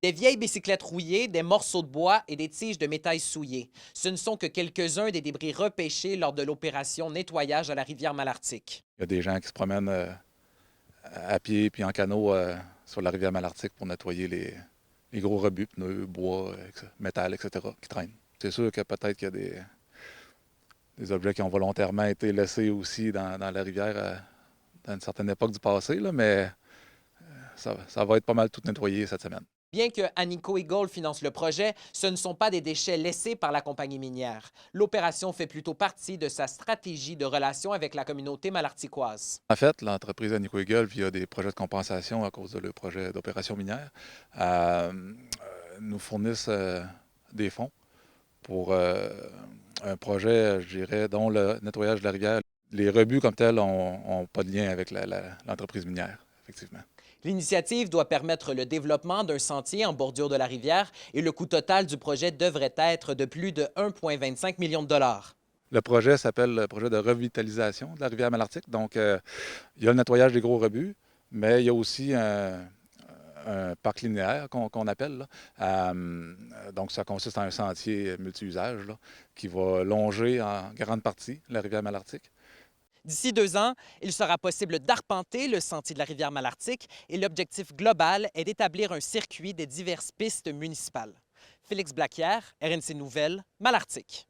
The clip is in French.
Des vieilles bicyclettes rouillées, des morceaux de bois et des tiges de métal souillées. Ce ne sont que quelques-uns des débris repêchés lors de l'opération nettoyage à la rivière Malartic. Il y a des gens qui se promènent à pied puis en canot sur la rivière Malartic pour nettoyer les gros rebuts, pneus, bois, métal, etc. qui traînent. C'est sûr que peut-être qu'il y a des objets qui ont volontairement été laissés aussi dans la rivière à une certaine époque du passé, là, mais ça va être pas mal tout nettoyé cette semaine. Bien que Anico Eagle finance le projet, ce ne sont pas des déchets laissés par la compagnie minière. L'opération fait plutôt partie de sa stratégie de relation avec la communauté malarticoise. En fait, l'entreprise Anico Eagle, via des projets de compensation à cause de leur projet d'opération minière, nous fournissent des fonds pour un projet, je dirais, dont le nettoyage de la rivière. Les rebuts comme tels n'ont pas de lien avec l'entreprise minière, effectivement. L'initiative doit permettre le développement d'un sentier en bordure de la rivière et le coût total du projet devrait être de plus de 1,25 million de dollars. Le projet s'appelle le projet de revitalisation de la rivière Malartic. Donc, il y a le nettoyage des gros rebuts, mais il y a aussi un parc linéaire qu'on appelle, là. Donc, ça consiste en un sentier multi-usage là, qui va longer en grande partie la rivière Malartic. D'ici 2 ans, il sera possible d'arpenter le sentier de la rivière Malartic et l'objectif global est d'établir un circuit des diverses pistes municipales. Félix Blaquière, RNC Nouvelles, Malartic.